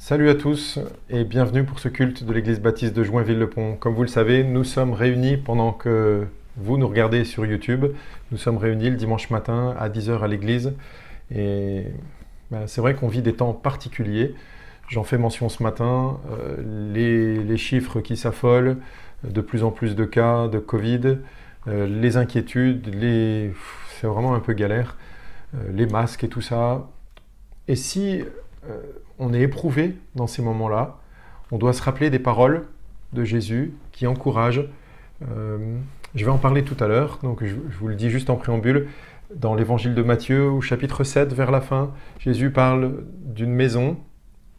Salut à tous et bienvenue pour ce culte de l'église baptiste de Joinville-le-Pont. Comme vous le savez, nous sommes réunis pendant que vous nous regardez sur YouTube. Nous sommes réunis le dimanche matin à 10 h à l'église et c'est vrai qu'on vit des temps particuliers. J'en fais mention ce matin, les chiffres qui s'affolent, de plus en plus de cas de Covid, les inquiétudes, c'est vraiment un peu galère, les masques et tout ça. Et si on est éprouvé dans ces moments-là, on doit se rappeler des paroles de Jésus qui encouragent. Je vais en parler tout à l'heure, donc je vous le dis juste en préambule. Dans l'évangile de Matthieu, au chapitre 7, vers la fin, Jésus parle d'une maison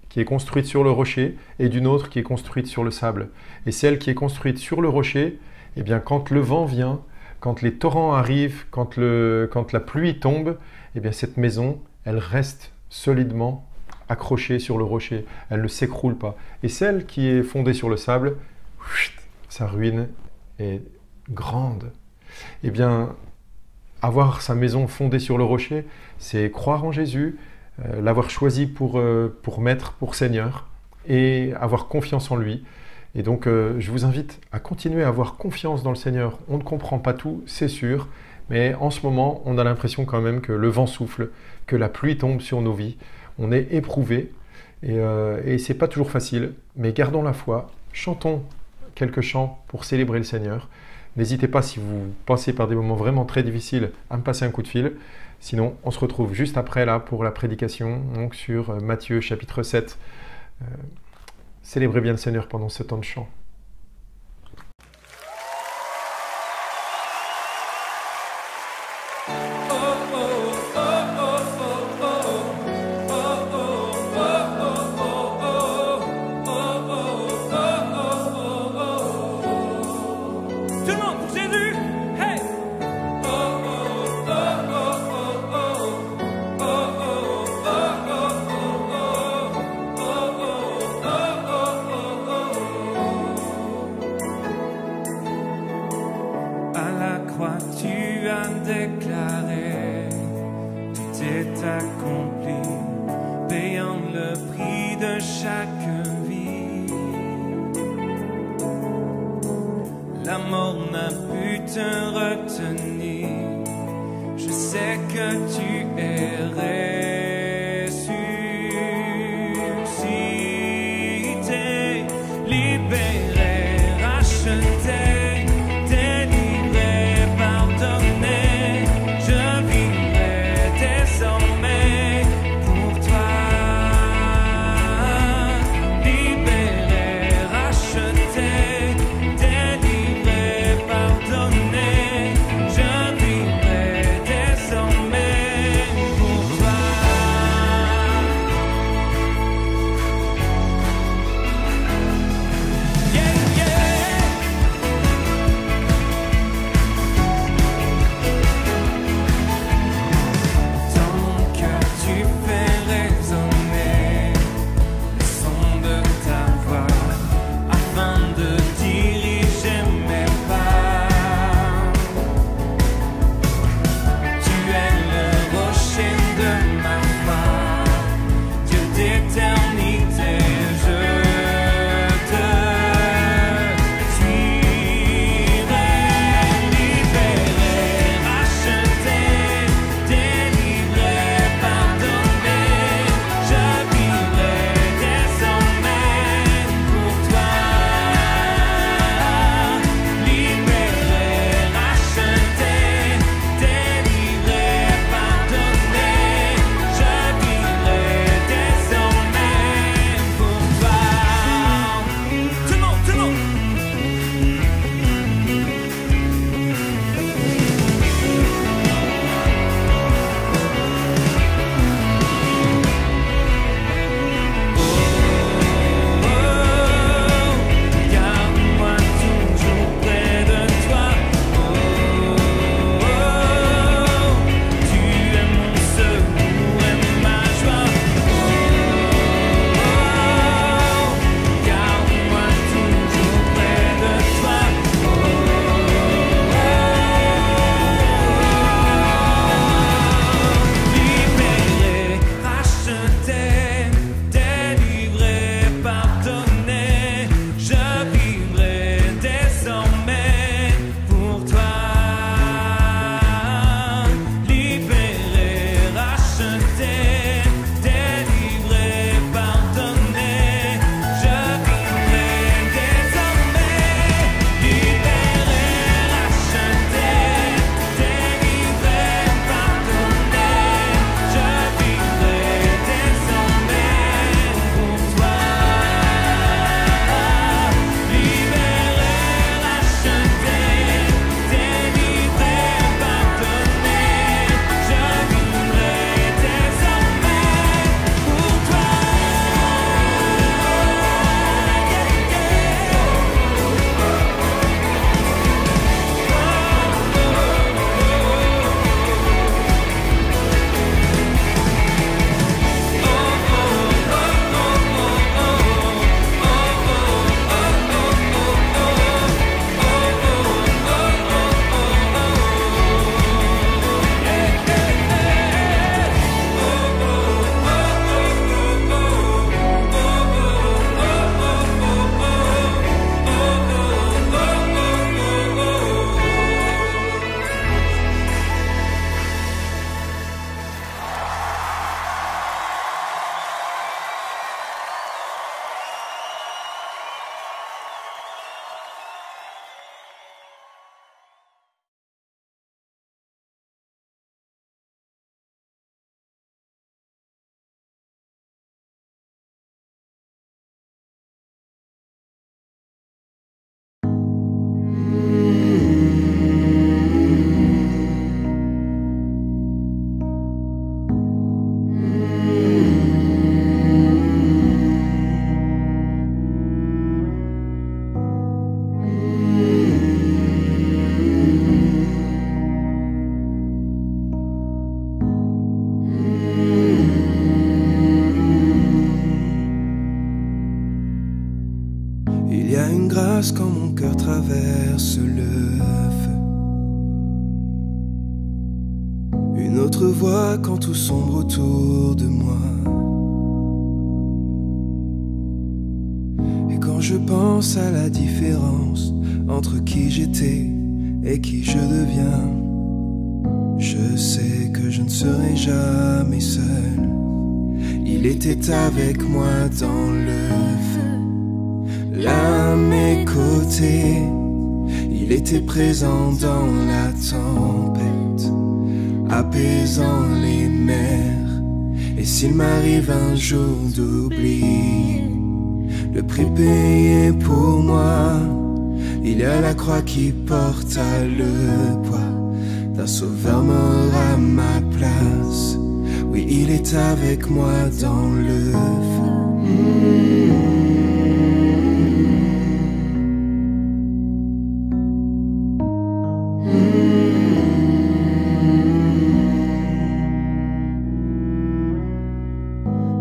qui est construite sur le rocher et d'une autre qui est construite sur le sable. Et celle qui est construite sur le rocher, eh bien, quand le vent vient, quand les torrents arrivent, quand la pluie tombe, eh bien, cette maison, elle reste solidement accrochée sur le rocher. Elle ne s'écroule pas. Et celle qui est fondée sur le sable, sa ruine est grande. Eh bien, avoir sa maison fondée sur le rocher, c'est croire en Jésus, l'avoir choisi pour maître, pour Seigneur, et avoir confiance en lui. Et donc, je vous invite à continuer à avoir confiance dans le Seigneur. On ne comprend pas tout, c'est sûr, mais en ce moment, on a l'impression quand même que le vent souffle, que la pluie tombe sur nos vies. On est éprouvé, et c'est pas toujours facile, mais gardons la foi, chantons quelques chants pour célébrer le Seigneur. N'hésitez pas, si vous passez par des moments vraiment très difficiles, à me passer un coup de fil. Sinon, on se retrouve juste après là pour la prédication, donc sur Matthieu chapitre 7. Célébrez bien le Seigneur pendant ce temps de chant. Tu as déclaré, tout est accompli, payant le prix de chaque vie. La mort n'a pu te retenir, je sais que tu es ressuscité, libéré, racheté. Je grâce quand mon cœur traverse le feu. Une autre voix quand tout sombre autour de moi. Et quand je pense à la différence entre qui j'étais et qui je deviens, je sais que je ne serai jamais seul. Il était avec moi dans le feu, là à mes côtés. Il était présent dans la tempête, apaisant les mers. Et s'il m'arrive un jour d'oublier le prix payé pour moi, il y a la croix qui porta le poids d'un sauveur mort à ma place. Oui, il est avec moi dans le feu.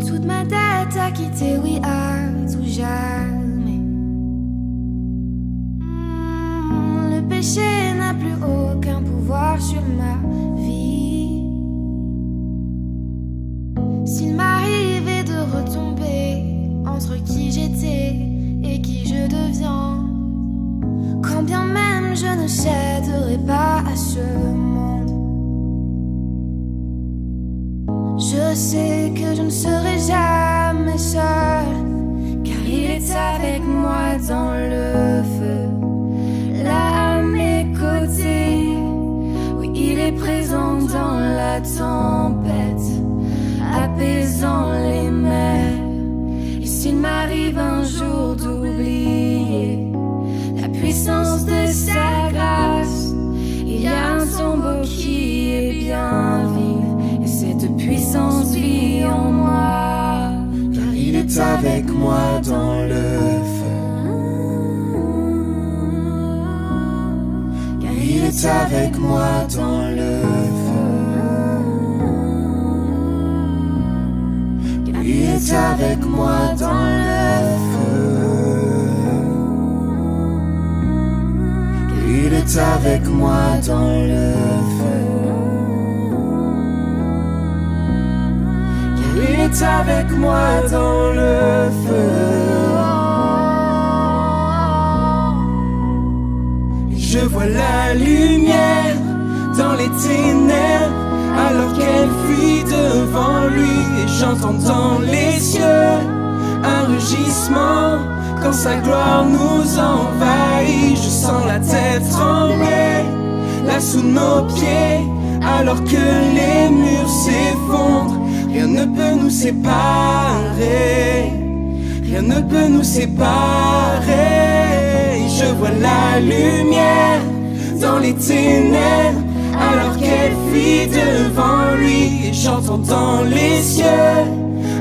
Toute ma tête a quitté, oui, à tout jamais. Le péché n'a plus aucun pouvoir sur ma vie. S'il m'arrivait de retomber entre qui j'étais et qui je deviens, quand bien même je ne céderai pas à ce monde, je sais que je ne serai jamais seule, car il est avec moi dans le feu, là à mes côtés. Oui, il est présent dans la tempête, apaisant les mers. Et s'il m'arrive un jour d'oublier la puissance de sa grâce, il y a un tombeau qui est bien vide, et cette puissance vit en moi, car il est avec moi dans le feu. Car il est avec moi dans le feu. Car il est avec moi dans le feu. Car il est avec moi dans le feu. Il est avec moi dans le feu. Et je vois la lumière dans les ténèbres, alors qu'elle fuit devant lui. Et j'entends dans les cieux un rugissement quand sa gloire nous envahit. Je sens la tête trembler là sous nos pieds, alors que les murs s'effondrent. Rien ne peut nous séparer, rien ne peut nous séparer. Je vois la lumière dans les ténèbres, alors qu'elle fuit devant lui. Et j'entends dans les cieux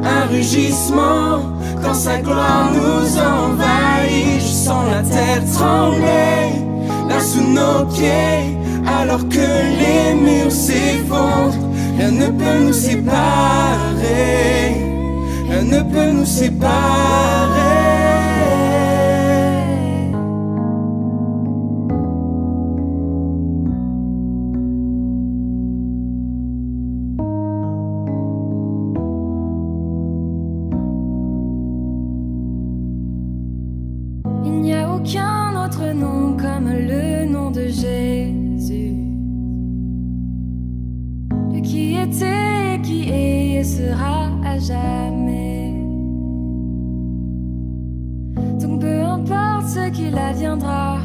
un rugissement quand sa gloire nous envahit. Je sens la terre trembler là sous nos pieds, alors que les murs s'effondrent. Rien ne peut nous séparer, rien ne peut nous séparer. il n'y a aucun autre nom comme le nom de Jésus. Qui était, qui est et sera à jamais. Donc peu importe ce qu'il adviendra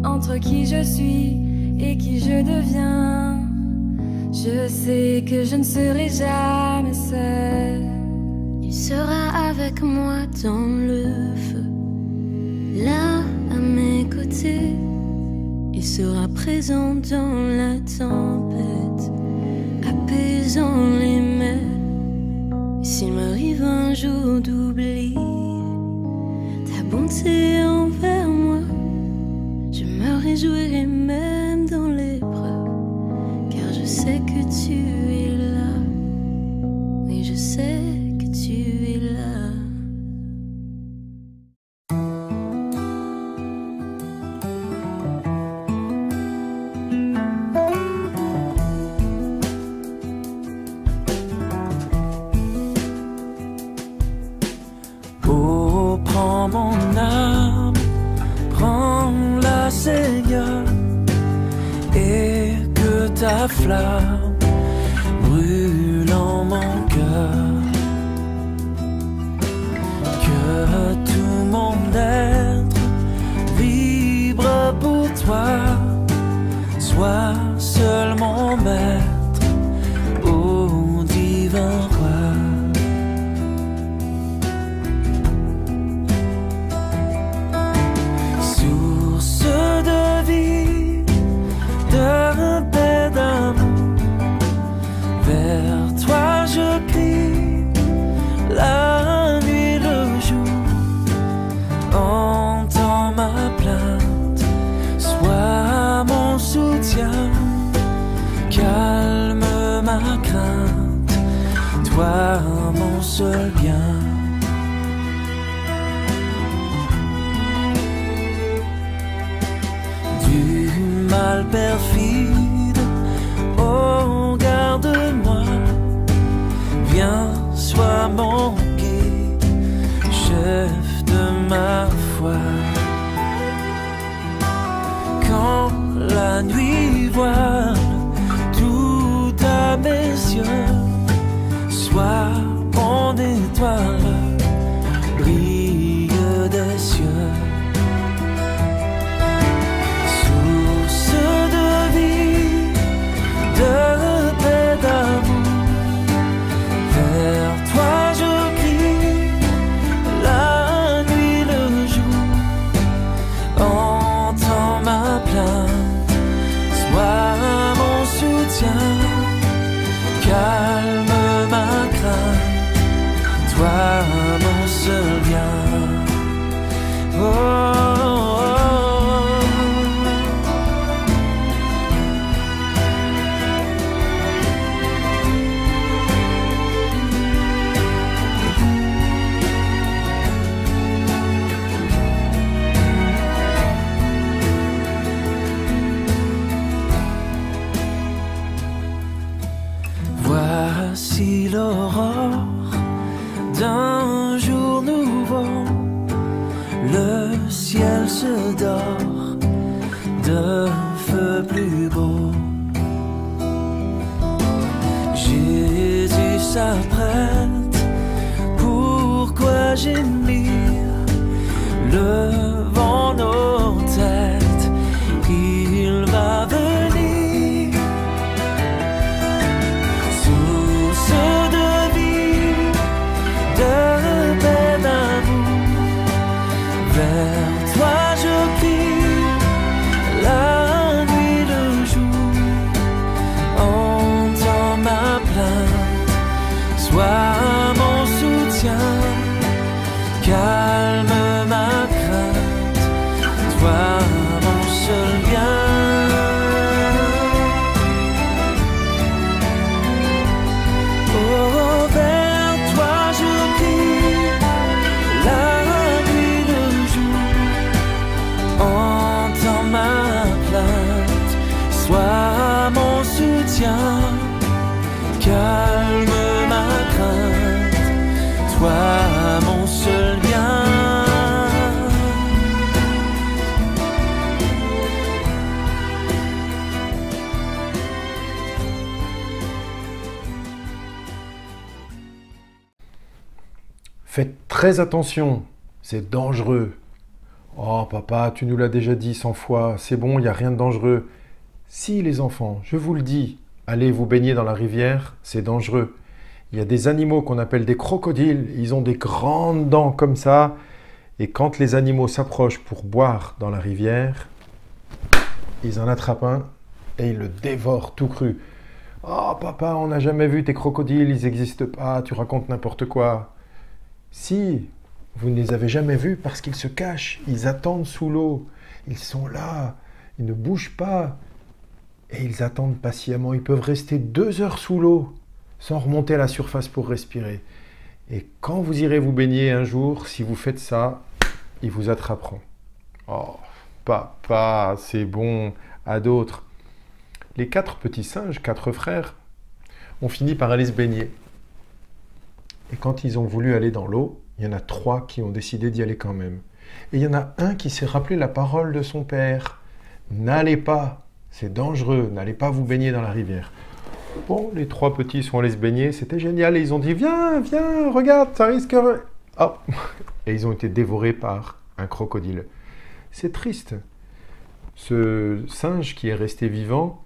entre qui je suis et qui je deviens, je sais que je ne serai jamais seule. Il sera avec moi dans le feu, là à mes côtés. Il sera présent dans la tempête, apaisant les mers. Et s'il m'arrive un jour d'oublier ta bonté envers moi, je me réjouirai même dans l'épreuve, car je sais que tu es là. Oui, je sais que tu es là. Prends mon âme, prends-la Seigneur, et que ta flamme brûle en mon cœur. Que tout mon être vibre pour toi, sois seul mon maître, ô divin roi. Source de vie, de paix, d'amour, vers toi je crie, la nuit, le jour. Entends ma plainte, sois mon soutien, calme ma crainte, toi mon seul bien. Du mal perfide, oh garde-moi, viens, sois mon guide, chef de ma foi. Quand la nuit voile tout à mes yeux, sois mon étoile, brille des cieux. Source de vie, de paix, d'amour, vers toi je crie, la nuit, le jour. Entends ma plainte, sois mon soutien, calme ma crainte, toi mon seul bien. Oh, oh, oh. Voici l'aurore d'un jour nouveau, le ciel se dort de feu plus beau. Jésus s'apprête, pourquoi gémir? Levons nos têtes, il va venir. Source de vie, de paix, d'amour, vers toi je crie, la nuit, le jour. Entends ma plainte, sois mon soutien, calme ma crainte, toi mon seul bien. Oh, vers toi je crie, la nuit, le jour. Entends ma plainte, sois mon soutien, calme ma crainte, toi mon seul bien. Faites très attention, c'est dangereux. Oh papa, tu nous l'as déjà dit 100 fois, c'est bon, il n'y a rien de dangereux. Si les enfants, je vous le dis, allez vous baigner dans la rivière, c'est dangereux. Il y a des animaux qu'on appelle des crocodiles, ils ont des grandes dents comme ça. Et quand les animaux s'approchent pour boire dans la rivière, ils en attrapent un et ils le dévorent tout cru. Oh papa, on n'a jamais vu tes crocodiles, ils n'existent pas, tu racontes n'importe quoi. Si, vous ne les avez jamais vus parce qu'ils se cachent, ils attendent sous l'eau, ils sont là, ils ne bougent pas et ils attendent patiemment. Ils peuvent rester 2 heures sous l'eau sans remonter à la surface pour respirer. Et quand vous irez vous baigner un jour, si vous faites ça, ils vous attraperont. Oh, papa, c'est bon, à d'autres. Les 4 petits singes, 4 frères, ont fini par aller se baigner. Et quand ils ont voulu aller dans l'eau, il y en a 3 qui ont décidé d'y aller quand même. Et il y en a un qui s'est rappelé la parole de son père. N'allez pas, c'est dangereux, n'allez pas vous baigner dans la rivière. Bon, les 3 petits sont allés se baigner, c'était génial. Et ils ont dit, viens, viens, regarde, ça risque... Oh. Et ils ont été dévorés par un crocodile. C'est triste. Ce singe qui est resté vivant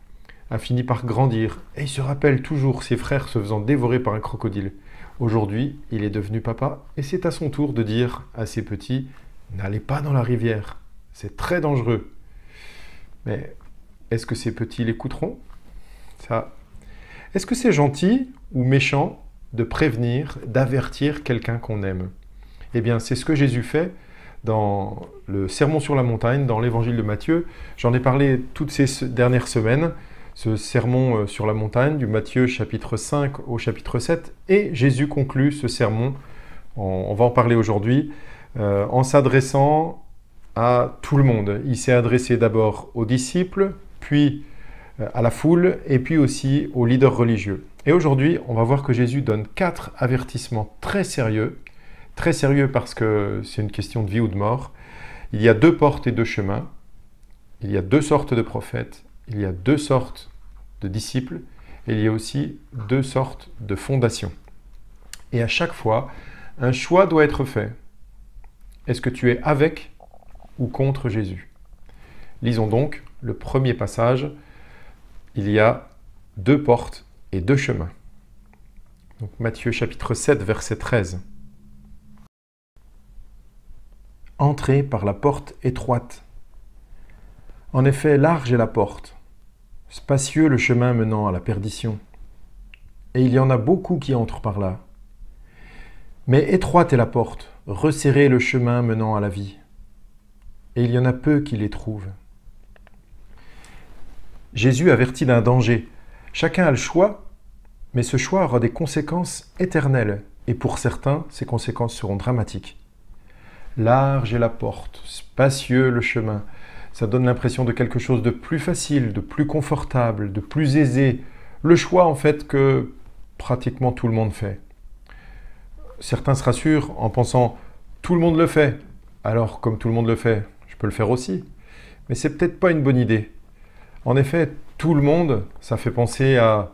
a fini par grandir. Et il se rappelle toujours ses frères se faisant dévorer par un crocodile. Aujourd'hui, il est devenu papa et c'est à son tour de dire à ses petits, n'allez pas dans la rivière, c'est très dangereux. Mais est-ce que ces petits l'écouteront? Ça. Est-ce que c'est gentil ou méchant de prévenir, d'avertir quelqu'un qu'on aime? Eh bien, c'est ce que Jésus fait dans le Sermon sur la montagne, dans l'évangile de Matthieu. J'en ai parlé toutes ces dernières semaines, ce sermon sur la montagne, du Matthieu chapitre 5 au chapitre 7. Et Jésus conclut ce sermon, on va en parler aujourd'hui, en s'adressant à tout le monde. Il s'est adressé d'abord aux disciples, puis à la foule, et puis aussi aux leaders religieux. Et aujourd'hui, on va voir que Jésus donne 4 avertissements très sérieux parce que c'est une question de vie ou de mort. Il y a 2 portes et 2 chemins, il y a 2 sortes de prophètes, il y a 2 sortes de disciples, et il y a aussi 2 sortes de fondations. Et à chaque fois, un choix doit être fait. Est-ce que tu es avec ou contre Jésus? Lisons donc le premier passage. Il y a 2 portes et 2 chemins. Donc Matthieu chapitre 7, verset 13. Entrez par la porte étroite. En effet, large est la porte, spacieux le chemin menant à la perdition, et il y en a beaucoup qui entrent par là. Mais étroite est la porte, resserré le chemin menant à la vie, et il y en a peu qui les trouvent. Jésus avertit d'un danger. Chacun a le choix, mais ce choix aura des conséquences éternelles, et pour certains, ces conséquences seront dramatiques. Large est la porte, spacieux le chemin. Ça donne l'impression de quelque chose de plus facile, de plus confortable, de plus aisé. Le choix, en fait, que pratiquement tout le monde fait. Certains se rassurent en pensant « tout le monde le fait ». Alors, comme tout le monde le fait, je peux le faire aussi. Mais c'est peut-être pas une bonne idée. En effet, tout le monde, ça fait penser à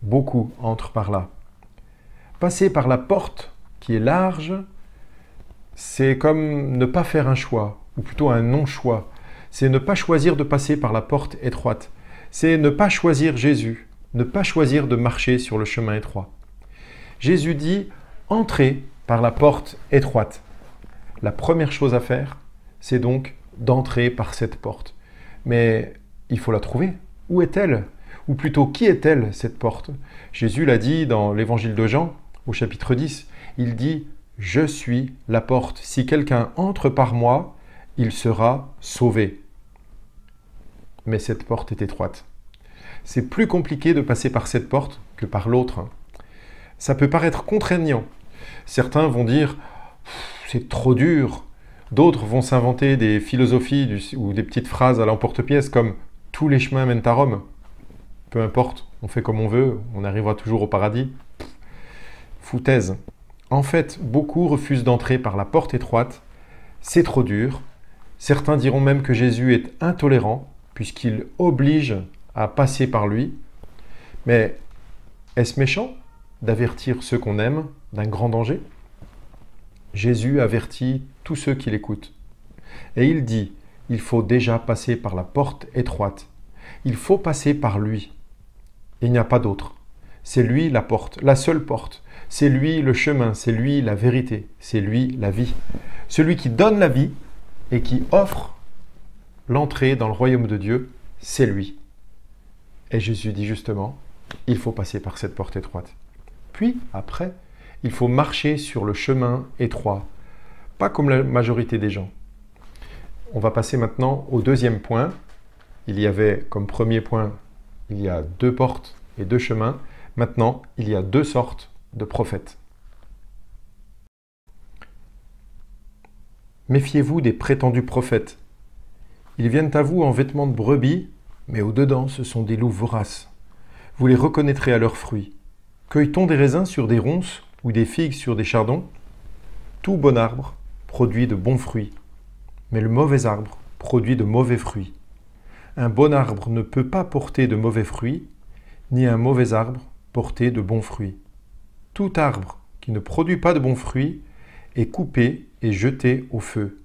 beaucoup entrent par là. Passer par la porte qui est large, c'est comme ne pas faire un choix, ou plutôt un non-choix. C'est ne pas choisir de passer par la porte étroite. C'est ne pas choisir Jésus, ne pas choisir de marcher sur le chemin étroit. Jésus dit « entrez par la porte étroite ». La première chose à faire, c'est donc d'entrer par cette porte. Mais il faut la trouver. Où est-elle? Ou plutôt, qui est-elle, cette porte? Jésus l'a dit dans l'évangile de Jean, au chapitre 10. Il dit « Je suis la porte. Si quelqu'un entre par moi, il sera sauvé. » Mais cette porte est étroite. C'est plus compliqué de passer par cette porte que par l'autre. Ça peut paraître contraignant. Certains vont dire « c'est trop dur ». D'autres vont s'inventer des philosophies ou des petites phrases à l'emporte-pièce comme « tous les chemins mènent à Rome ». Peu importe, on fait comme on veut, on arrivera toujours au paradis. Foutaise. En fait, beaucoup refusent d'entrer par la porte étroite. C'est trop dur. Certains diront même que Jésus est intolérant, puisqu'il oblige à passer par lui. Mais est-ce méchant d'avertir ceux qu'on aime d'un grand danger? Jésus avertit tous ceux qui l'écoutent. Et il dit, il faut déjà passer par la porte étroite. Il faut passer par lui. Il n'y a pas d'autre. C'est lui la porte, la seule porte. C'est lui le chemin, c'est lui la vérité, c'est lui la vie. Celui qui donne la vie et qui offre l'entrée dans le royaume de Dieu, c'est lui. Et Jésus dit justement, il faut passer par cette porte étroite. Puis, après, il faut marcher sur le chemin étroit, pas comme la majorité des gens. On va passer maintenant au deuxième point. Il y avait comme premier point, il y a 2 portes et 2 chemins. Maintenant, il y a 2 sortes de prophètes. Méfiez-vous des prétendus prophètes. Ils viennent à vous en vêtements de brebis, mais au-dedans, ce sont des loups voraces. Vous les reconnaîtrez à leurs fruits. Cueille-t-on des raisins sur des ronces ou des figues sur des chardons? Tout bon arbre produit de bons fruits, mais le mauvais arbre produit de mauvais fruits. Un bon arbre ne peut pas porter de mauvais fruits, ni un mauvais arbre porter de bons fruits. Tout arbre qui ne produit pas de bons fruits est coupé et jeté au feu.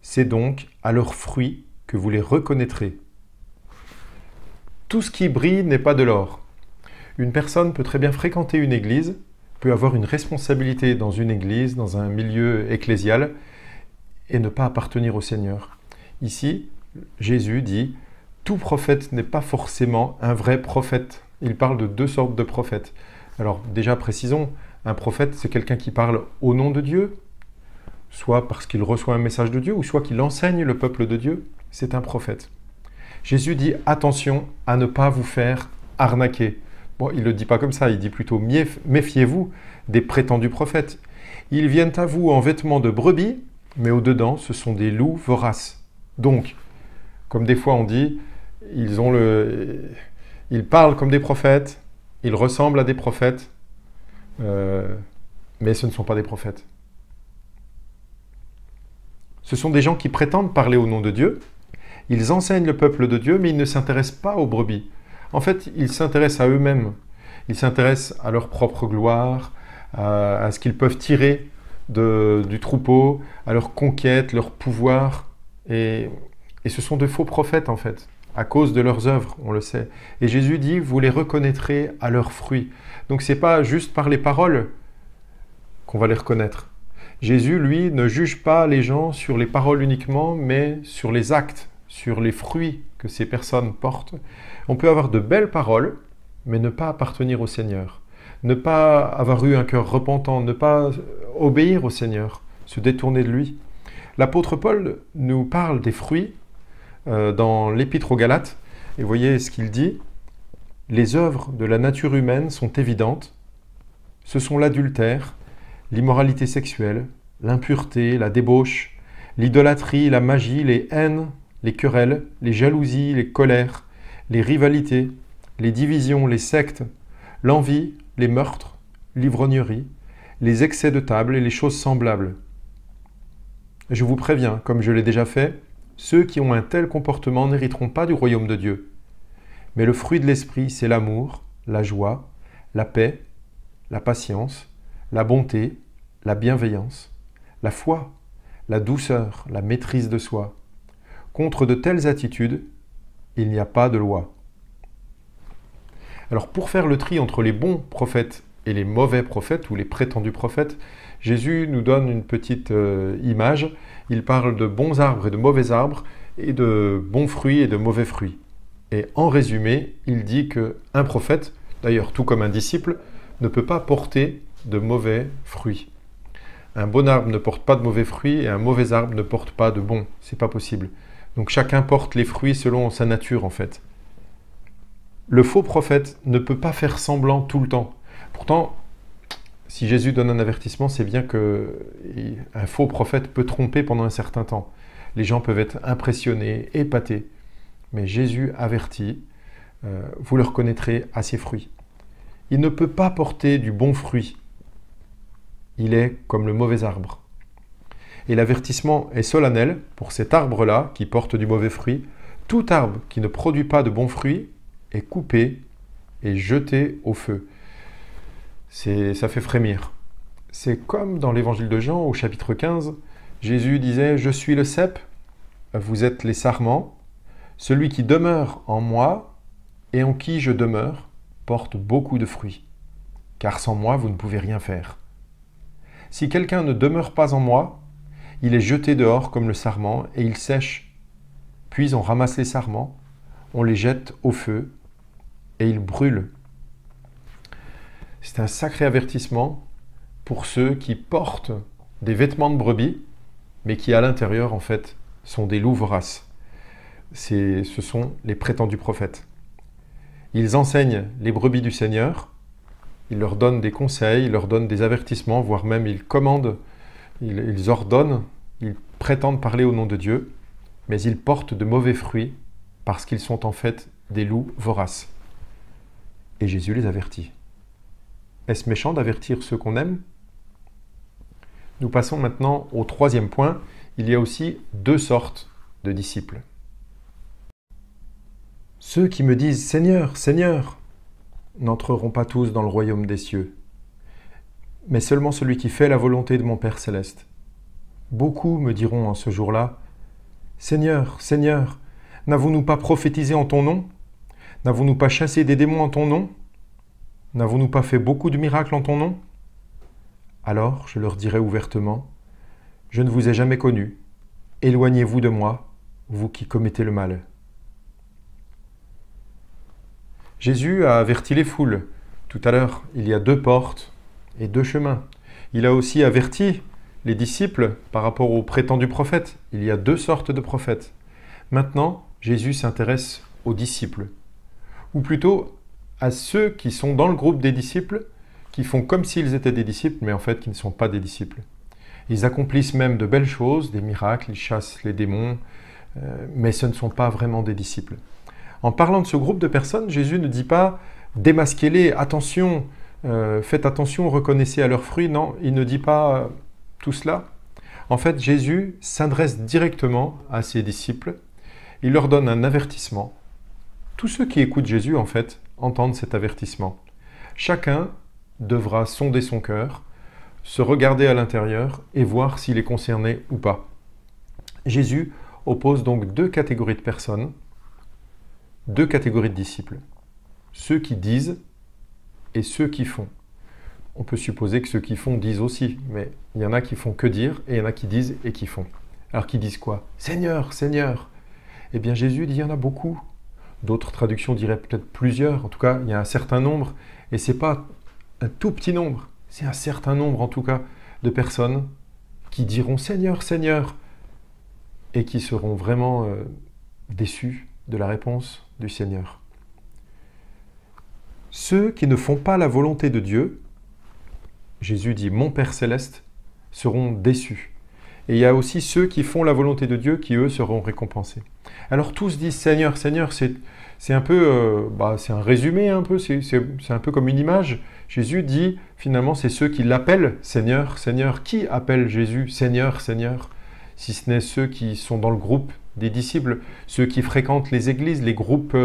C'est donc à leurs fruits que vous les reconnaîtrez. Tout ce qui brille n'est pas de l'or. Une personne peut très bien fréquenter une église, peut avoir une responsabilité dans une église, dans un milieu ecclésial, et ne pas appartenir au Seigneur. Ici, Jésus dit « Tout prophète n'est pas forcément un vrai prophète ». Il parle de deux sortes de prophètes. Alors déjà précisons, un prophète c'est quelqu'un qui parle au nom de Dieu, soit parce qu'il reçoit un message de Dieu, ou soit qu'il enseigne le peuple de Dieu, c'est un prophète. Jésus dit « Attention à ne pas vous faire arnaquer ». Bon, il ne le dit pas comme ça, il dit plutôt « Méfiez-vous des prétendus prophètes. Ils viennent à vous en vêtements de brebis, mais au-dedans, ce sont des loups voraces. » Donc, comme des fois on dit, ils parlent comme des prophètes, ils ressemblent à des prophètes, mais ce ne sont pas des prophètes. Ce sont des gens qui prétendent parler au nom de Dieu, ils enseignent le peuple de Dieu, mais ils ne s'intéressent pas aux brebis. En fait, ils s'intéressent à eux-mêmes. Ils s'intéressent à leur propre gloire, à ce qu'ils peuvent tirer du troupeau, à leur conquête, leur pouvoir. Et ce sont de faux prophètes, en fait, à cause de leurs œuvres, on le sait. Et Jésus dit, vous les reconnaîtrez à leurs fruits. Donc, ce n'est pas juste par les paroles qu'on va les reconnaître. Jésus, lui, ne juge pas les gens sur les paroles uniquement, mais sur les actes, sur les fruits que ces personnes portent. On peut avoir de belles paroles, mais ne pas appartenir au Seigneur. Ne pas avoir eu un cœur repentant, ne pas obéir au Seigneur, se détourner de lui. L'apôtre Paul nous parle des fruits dans l'Épître aux Galates. Et voyez ce qu'il dit. Les œuvres de la nature humaine sont évidentes. Ce sont l'adultère, l'immoralité sexuelle, l'impureté, la débauche, l'idolâtrie, la magie, les haines, les querelles, les jalousies, les colères, les rivalités, les divisions, les sectes, l'envie, les meurtres, l'ivrognerie, les excès de table et les choses semblables. Je vous préviens, comme je l'ai déjà fait, ceux qui ont un tel comportement n'hériteront pas du royaume de Dieu. Mais le fruit de l'esprit, c'est l'amour, la joie, la paix, la patience, la bonté, la bienveillance, la foi, la douceur, la maîtrise de soi. Contre de telles attitudes, il n'y a pas de loi. Alors pour faire le tri entre les bons prophètes et les mauvais prophètes ou les prétendus prophètes, Jésus nous donne une petite image. Il parle de bons arbres et de mauvais arbres, et de bons fruits et de mauvais fruits. Et en résumé, il dit qu'un prophète, d'ailleurs tout comme un disciple, ne peut pas porter de mauvais fruits. Un bon arbre ne porte pas de mauvais fruits et un mauvais arbre ne porte pas de bons. C'est pas possible. Donc chacun porte les fruits selon sa nature en fait. Le faux prophète ne peut pas faire semblant tout le temps. Pourtant, si Jésus donne un avertissement, c'est bien qu'un faux prophète peut tromper pendant un certain temps. Les gens peuvent être impressionnés, épatés. Mais Jésus avertit, vous le reconnaîtrez à ses fruits. Il ne peut pas porter du bon fruit. Il est comme le mauvais arbre. Et l'avertissement est solennel pour cet arbre-là qui porte du mauvais fruit. Tout arbre qui ne produit pas de bons fruits est coupé et jeté au feu. Ça fait frémir. C'est comme dans l'évangile de Jean au chapitre 15, Jésus disait « Je suis le cep, vous êtes les sarments. Celui qui demeure en moi et en qui je demeure porte beaucoup de fruits, car sans moi vous ne pouvez rien faire. Si quelqu'un ne demeure pas en moi, il est jeté dehors comme le sarment et il sèche. Puis on ramasse les sarments, on les jette au feu et ils brûlent. » C'est un sacré avertissement pour ceux qui portent des vêtements de brebis, mais qui à l'intérieur, en fait, sont des loups voraces. Ce sont les prétendus prophètes. Ils enseignent les brebis du Seigneur, ils leur donnent des conseils, ils leur donnent des avertissements, voire même ils commandent, ils ordonnent, ils prétendent parler au nom de Dieu, mais ils portent de mauvais fruits parce qu'ils sont en fait des loups voraces. Et Jésus les avertit. Est-ce méchant d'avertir ceux qu'on aime? Nous passons maintenant au troisième point. Il y a aussi deux sortes de disciples. Ceux qui me disent « Seigneur, Seigneur » n'entreront pas tous dans le royaume des cieux, mais seulement celui qui fait la volonté de mon Père céleste. Beaucoup me diront en ce jour-là « Seigneur, Seigneur, n'avons-nous pas prophétisé en ton nom? N'avons-nous pas chassé des démons en ton nom? N'avons-nous pas fait beaucoup de miracles en ton nom? » Alors je leur dirai ouvertement « Je ne vous ai jamais connu. Éloignez-vous de moi, vous qui commettez le mal. » Jésus a averti les foules. Tout à l'heure, il y a deux portes et deux chemins. Il a aussi averti les disciples par rapport aux prétendus prophètes. Il y a deux sortes de prophètes. Maintenant, Jésus s'intéresse aux disciples, ou plutôt à ceux qui sont dans le groupe des disciples, qui font comme s'ils étaient des disciples, mais en fait qui ne sont pas des disciples. Ils accomplissent même de belles choses, des miracles, ils chassent les démons, mais ce ne sont pas vraiment des disciples. En parlant de ce groupe de personnes, Jésus ne dit pas « démasquez-les, attention, faites attention, reconnaissez à leurs fruits ». Non, il ne dit pas tout cela. En fait, Jésus s'adresse directement à ses disciples. Il leur donne un avertissement. Tous ceux qui écoutent Jésus, en fait, entendent cet avertissement. Chacun devra sonder son cœur, se regarder à l'intérieur et voir s'il est concerné ou pas. Jésus oppose donc deux catégories de personnes, deux catégories de disciples. Ceux qui disent et ceux qui font. On peut supposer que ceux qui font disent aussi, mais il y en a qui font que dire et il y en a qui disent et qui font. Alors qui disent quoi? Seigneur, Seigneur. Eh bien Jésus dit il y en a beaucoup. D'autres traductions diraient peut-être plusieurs. En tout cas, il y a un certain nombre. Et ce n'est pas un tout petit nombre. C'est un certain nombre, en tout cas, de personnes qui diront Seigneur, Seigneur, et qui seront vraiment déçus de la réponse du Seigneur. Ceux qui ne font pas la volonté de Dieu, Jésus dit « Mon Père Céleste », seront déçus. Et il y a aussi ceux qui font la volonté de Dieu qui, eux, seront récompensés. Alors tous disent « Seigneur, Seigneur », c'est un peu, c'est un résumé un peu, c'est un peu comme une image. Jésus dit finalement c'est ceux qui l'appellent Seigneur, Seigneur. Qui appelle Jésus Seigneur, Seigneur? Si ce n'est ceux qui sont dans le groupe des disciples, ceux qui fréquentent les églises, les groupes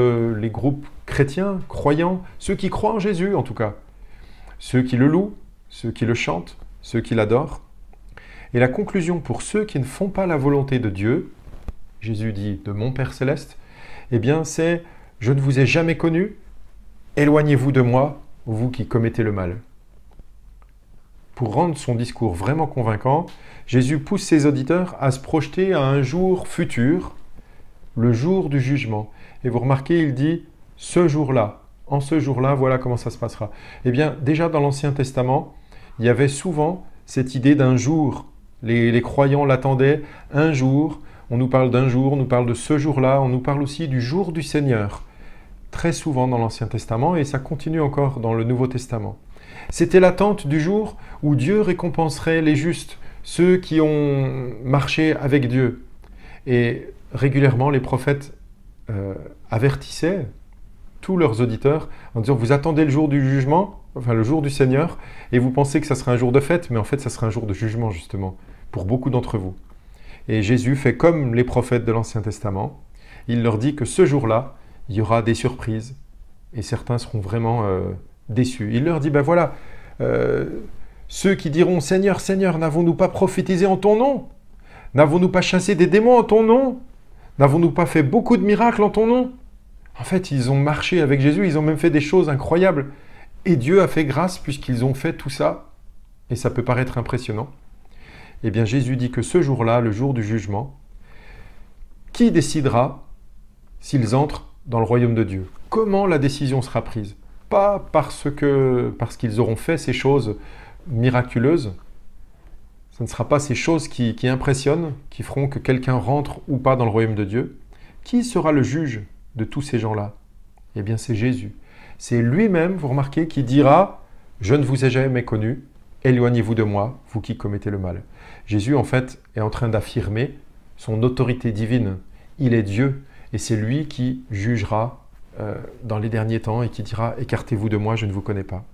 chrétiens, croyants, ceux qui croient en Jésus en tout cas. Ceux qui le louent, ceux qui le chantent, ceux qui l'adorent. Et la conclusion pour ceux qui ne font pas la volonté de Dieu, Jésus dit de mon Père Céleste, eh bien c'est « Je ne vous ai jamais connu, éloignez-vous de moi, vous qui commettez le mal ». Pour rendre son discours vraiment convaincant, Jésus pousse ses auditeurs à se projeter à un jour futur, le jour du jugement. Et vous remarquez, il dit « ce jour-là ». En ce jour-là, voilà comment ça se passera. Eh bien, déjà dans l'Ancien Testament, il y avait souvent cette idée d'un jour. Les croyants l'attendaient, un jour. On nous parle d'un jour, on nous parle de ce jour-là, on nous parle aussi du jour du Seigneur. Très souvent dans l'Ancien Testament, et ça continue encore dans le Nouveau Testament. C'était l'attente du jour où Dieu récompenserait les justes, ceux qui ont marché avec Dieu. Et régulièrement, les prophètes avertissaient tous leurs auditeurs en disant « Vous attendez le jour du jugement, enfin le jour du Seigneur, et vous pensez que ça sera un jour de fête, mais en fait, ça sera un jour de jugement, justement, pour beaucoup d'entre vous. » Et Jésus fait comme les prophètes de l'Ancien Testament. Il leur dit que ce jour-là, il y aura des surprises, et certains seront vraiment déçus. Il leur dit « Ben voilà, ceux qui diront « Seigneur, Seigneur, n'avons-nous pas prophétisé en ton nom? N'avons-nous pas chassé des démons en ton nom? N'avons-nous pas fait beaucoup de miracles en ton nom ?» En fait, ils ont marché avec Jésus, ils ont même fait des choses incroyables. Et Dieu a fait grâce puisqu'ils ont fait tout ça. Et ça peut paraître impressionnant. Eh bien, Jésus dit que ce jour-là, le jour du jugement, qui décidera s'ils entrent dans le royaume de Dieu? Comment la décision sera prise? Pas parce qu'ils auront fait ces choses miraculeuses. Ce ne sera pas ces choses qui impressionnent, qui feront que quelqu'un rentre ou pas dans le royaume de Dieu. Qui sera le juge de tous ces gens-là? Eh bien, c'est Jésus. C'est lui-même, vous remarquez, qui dira « Je ne vous ai jamais connu, éloignez-vous de moi, vous qui commettez le mal ». Jésus, en fait, est en train d'affirmer son autorité divine. Il est Dieu et c'est lui qui jugera dans les derniers temps et qui dira « Écartez-vous de moi, je ne vous connais pas ».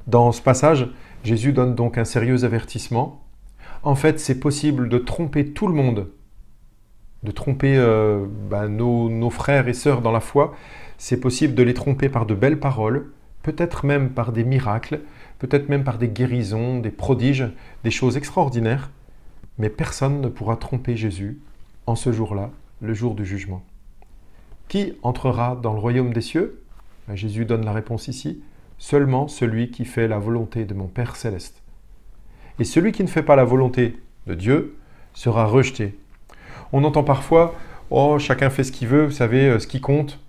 Dans ce passage, Jésus donne donc un sérieux avertissement. En fait, c'est possible de tromper tout le monde, de tromper nos frères et sœurs dans la foi. C'est possible de les tromper par de belles paroles, peut-être même par des miracles, peut-être même par des guérisons, des prodiges, des choses extraordinaires. Mais personne ne pourra tromper Jésus en ce jour-là, le jour du jugement. Qui entrera dans le royaume des cieux? Jésus donne la réponse ici. Seulement celui qui fait la volonté de mon Père céleste. Et celui qui ne fait pas la volonté de Dieu sera rejeté. On entend parfois « Oh, chacun fait ce qu'il veut, vous savez, ce qui compte,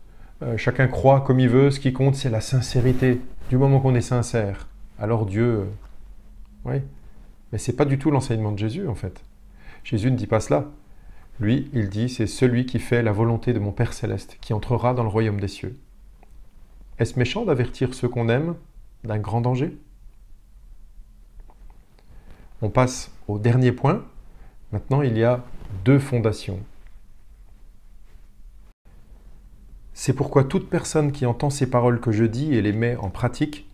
chacun croit comme il veut, ce qui compte c'est la sincérité. Du moment qu'on est sincère, alors Dieu... Oui, mais ce n'est pas du tout l'enseignement de Jésus en fait. Jésus ne dit pas cela. Lui, il dit « C'est celui qui fait la volonté de mon Père céleste qui entrera dans le royaume des cieux. » Est-ce méchant d'avertir ceux qu'on aime d'un grand danger? On passe au dernier point. Maintenant, il y a 2 fondations. C'est pourquoi toute personne qui entend ces paroles que je dis et les met en pratique,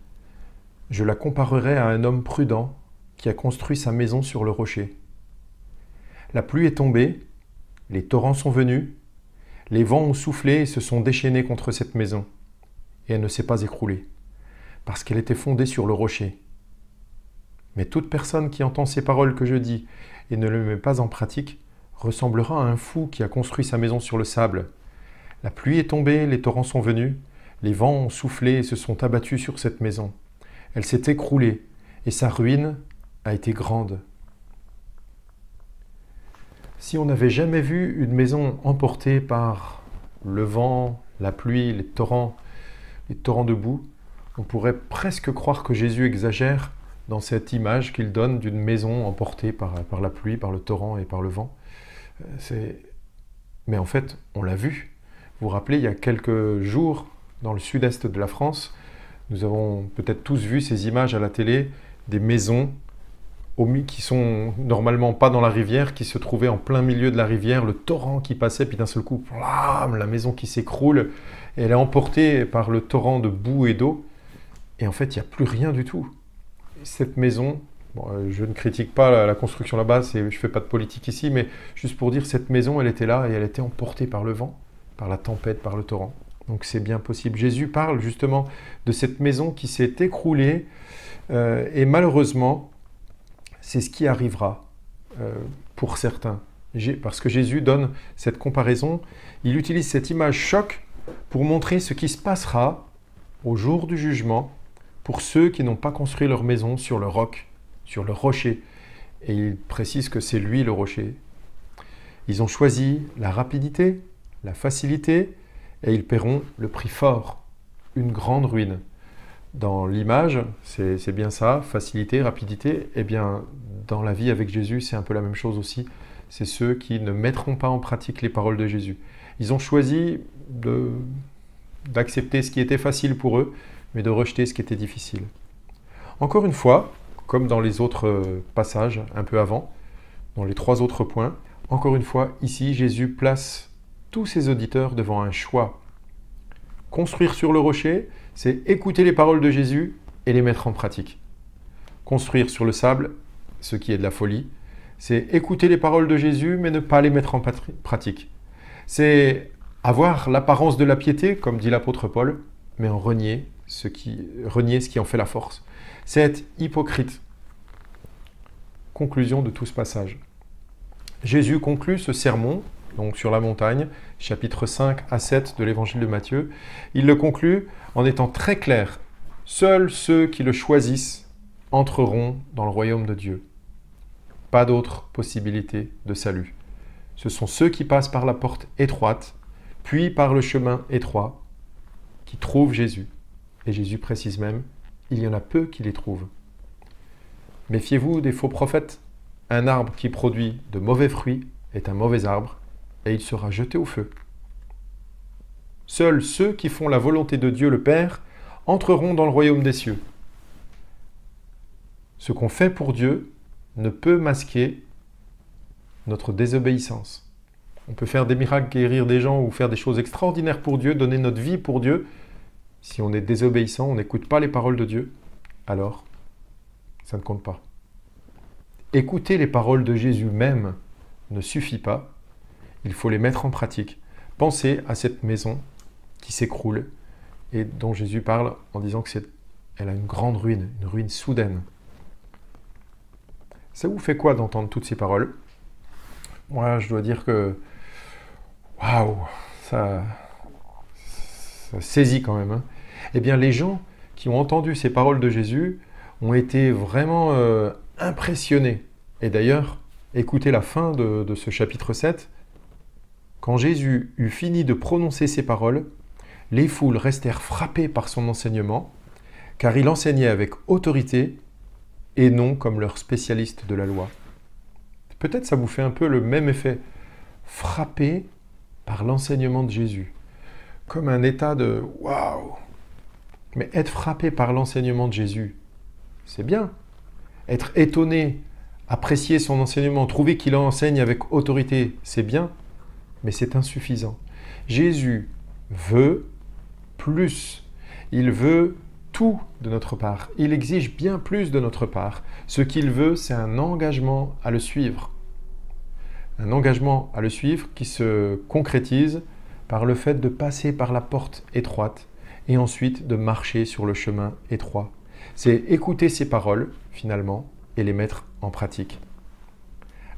je la comparerai à un homme prudent qui a construit sa maison sur le rocher. La pluie est tombée, les torrents sont venus, les vents ont soufflé et se sont déchaînés contre cette maison. Et elle ne s'est pas écroulée, parce qu'elle était fondée sur le rocher. Mais toute personne qui entend ces paroles que je dis et ne les met pas en pratique ressemblera à un fou qui a construit sa maison sur le sable. La pluie est tombée, les torrents sont venus, les vents ont soufflé et se sont abattus sur cette maison. Elle s'est écroulée et sa ruine a été grande. Si on n'avait jamais vu une maison emportée par le vent, la pluie, les torrents de boue, on pourrait presque croire que Jésus exagère dans cette image qu'il donne d'une maison emportée par la pluie, par le torrent et par le vent. Mais en fait, on l'a vu. Vous vous rappelez, il y a quelques jours, dans le sud-est de la France, nous avons peut-être tous vu ces images à la télé, des maisons qui sont normalement pas dans la rivière, qui se trouvaient en plein milieu de la rivière, le torrent qui passait, puis d'un seul coup, la maison qui s'écroule, et elle est emportée par le torrent de boue et d'eau, et en fait, il n'y a plus rien du tout. Cette maison, je ne critique pas la construction là-bas, je ne fais pas de politique ici, mais juste pour dire, cette maison, elle était là, et elle était emportée par le vent, par la tempête, par le torrent. Donc c'est bien possible. Jésus parle justement de cette maison qui s'est écroulée, et malheureusement, c'est ce qui arrivera pour certains. Parce que Jésus donne cette comparaison, il utilise cette image choc pour montrer ce qui se passera au jour du jugement pour ceux qui n'ont pas construit leur maison sur le roc, sur le rocher. Et il précise que c'est lui le rocher. Ils ont choisi la rapidité, la facilité, et ils paieront le prix fort, une grande ruine. Dans l'image, c'est bien ça, facilité, rapidité. Eh bien, dans la vie avec Jésus, c'est un peu la même chose aussi. C'est ceux qui ne mettront pas en pratique les paroles de Jésus. Ils ont choisi d'accepter ce qui était facile pour eux, mais de rejeter ce qui était difficile. Encore une fois, comme dans les autres passages un peu avant, dans les 3 autres points, encore une fois, ici, Jésus place tous ses auditeurs devant un choix. Construire sur le rocher, c'est écouter les paroles de Jésus et les mettre en pratique. Construire sur le sable, ce qui est de la folie, c'est écouter les paroles de Jésus mais ne pas les mettre en pratique. C'est avoir l'apparence de la piété, comme dit l'apôtre Paul, mais en renier ce qui en fait la force. C'est être hypocrite. Conclusion de tout ce passage. Jésus conclut ce sermon, donc sur la montagne, chapitre 5 à 7 de l'évangile de Matthieu. Il le conclut en étant très clair. Seuls ceux qui le choisissent entreront dans le royaume de Dieu. Pas d'autre possibilité de salut. Ce sont ceux qui passent par la porte étroite, puis par le chemin étroit, qui trouvent Jésus. Et Jésus précise même, il y en a peu qui les trouvent. Méfiez-vous des faux prophètes. Un arbre qui produit de mauvais fruits est un mauvais arbre, et il sera jeté au feu. Seuls ceux qui font la volonté de Dieu le Père entreront dans le royaume des cieux. Ce qu'on fait pour Dieu ne peut masquer notre désobéissance. On peut faire des miracles, guérir des gens ou faire des choses extraordinaires pour Dieu, donner notre vie pour Dieu. Si on est désobéissant, on n'écoute pas les paroles de Dieu, alors ça ne compte pas. Écouter les paroles de Jésus même ne suffit pas, il faut les mettre en pratique. Pensez à cette maison qui s'écroule et dont Jésus parle en disant qu'elle a une grande ruine, une ruine soudaine. Ça vous fait quoi d'entendre toutes ces paroles? Moi, je dois dire que, waouh, ça saisit quand même. Hein. Eh bien, les gens qui ont entendu ces paroles de Jésus ont été vraiment impressionnés. Et d'ailleurs, écoutez la fin de ce chapitre 7. Quand Jésus eut fini de prononcer ces paroles, les foules restèrent frappées par son enseignement, car il enseignait avec autorité et non comme leur spécialiste de la loi. Peut-être ça vous fait un peu le même effet, frappé par l'enseignement de Jésus, comme un état de « waouh ». Mais être frappé par l'enseignement de Jésus, c'est bien. Être étonné, apprécier son enseignement, trouver qu'il enseigne avec autorité, c'est bien, mais c'est insuffisant. Jésus veut plus. Il veut tout de notre part. Il exige bien plus de notre part. Ce qu'il veut, c'est un engagement à le suivre. Un engagement à le suivre qui se concrétise par le fait de passer par la porte étroite et ensuite de marcher sur le chemin étroit. C'est écouter ces paroles, finalement, et les mettre en pratique.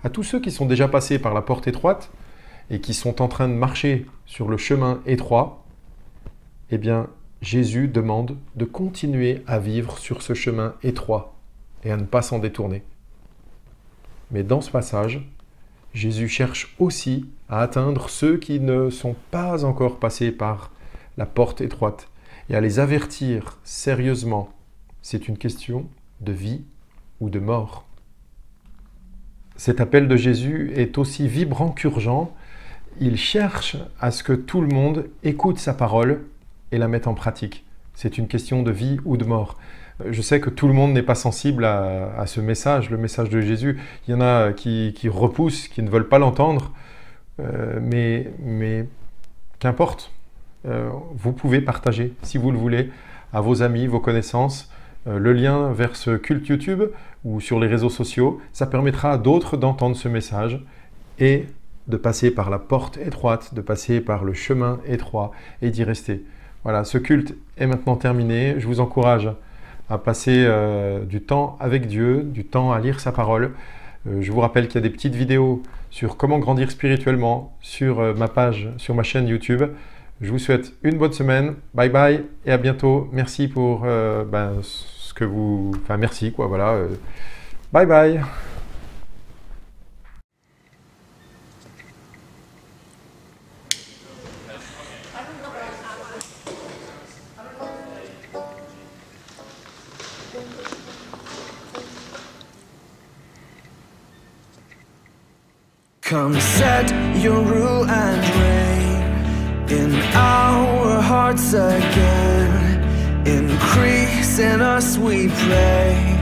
À tous ceux qui sont déjà passés par la porte étroite et qui sont en train de marcher sur le chemin étroit, eh bien, Jésus demande de continuer à vivre sur ce chemin étroit et à ne pas s'en détourner. Mais dans ce passage, Jésus cherche aussi à atteindre ceux qui ne sont pas encore passés par la porte étroite et à les avertir sérieusement. C'est une question de vie ou de mort. Cet appel de Jésus est aussi vibrant qu'urgent. Il cherche à ce que tout le monde écoute sa parole et la mette en pratique. C'est une question de vie ou de mort. Je sais que tout le monde n'est pas sensible à ce message, le message de Jésus. Il y en a qui repoussent, qui ne veulent pas l'entendre, mais qu'importe. Vous pouvez partager, si vous le voulez, à vos amis, vos connaissances, le lien vers ce culte YouTube ou sur les réseaux sociaux. Ça permettra à d'autres d'entendre ce message et de passer par la porte étroite, de passer par le chemin étroit et d'y rester. Voilà, ce culte est maintenant terminé. Je vous encourage à passer du temps avec Dieu, du temps à lire sa parole. Je vous rappelle qu'il y a des petites vidéos sur comment grandir spirituellement sur ma page, sur ma chaîne YouTube. Je vous souhaite une bonne semaine. Bye bye et à bientôt. Merci pour ce que vous... Enfin, merci quoi, voilà. Bye bye. Come set your rule and reign in our hearts again. Increase in us, we pray.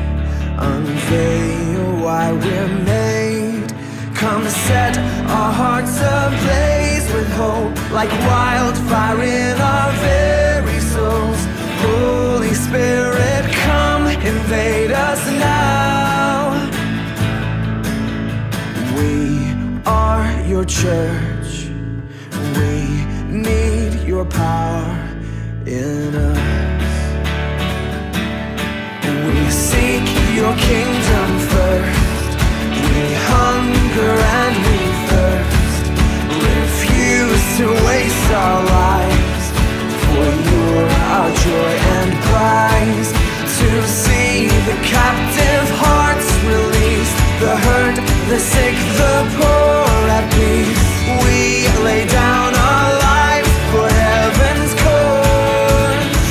Unveil why we're made. Come set our hearts ablaze with hope, like wildfire in our very souls. Holy Spirit, come invade us now. We are your church. We need your power in us. We seek your kingdom first. We hunger and we thirst. Refuse to waste our lives, for you're our joy and prize. To see the captive hearts released, the hurt, the sick, the poor at peace. We lay down our lives for heaven's cause.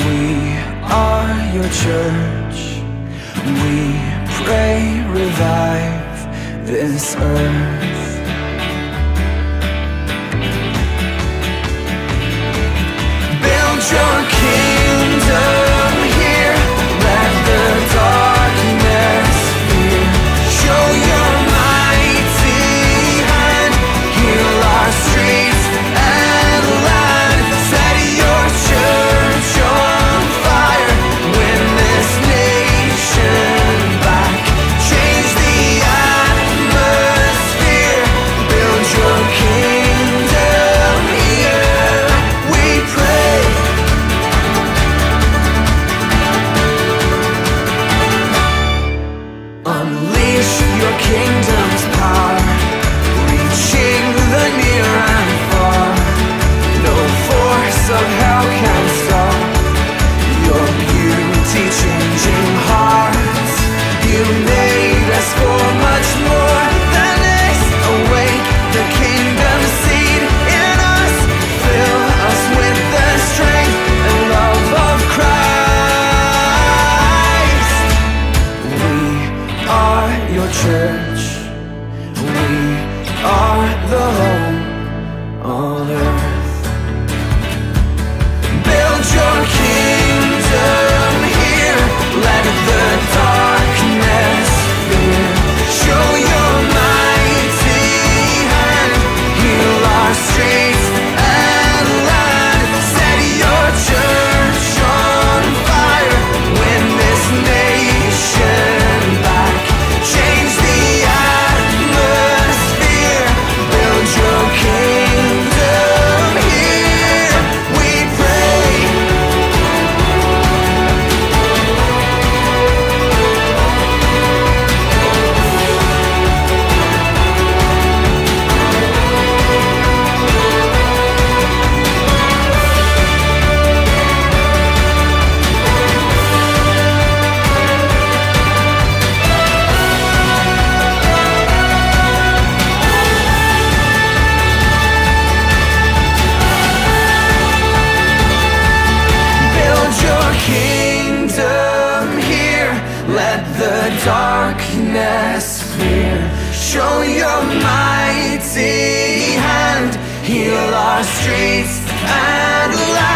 We are your church. We pray, revive this earth. Build your kingdom here. Let the darkness fear. Show your mighty hand. Heal our streets and land. Set your church on fire. Win this your kingdom's power, reaching the near and far. No force of hell can stop your beauty changing hearts. You made us for much more than this. Awake the kingdom seed in us, fill us with the strength and love of Christ. We are your church, we are the home on earth. Build your kingdom here, let the darkness fear. Show your mighty hand, heal our streets and land. Set your church on fire, win this nation back. Change the atmosphere, build your kingdom here, we pray. Build your kingdom here, let the darkness fear. Show your mighty hand, heal our streets and land.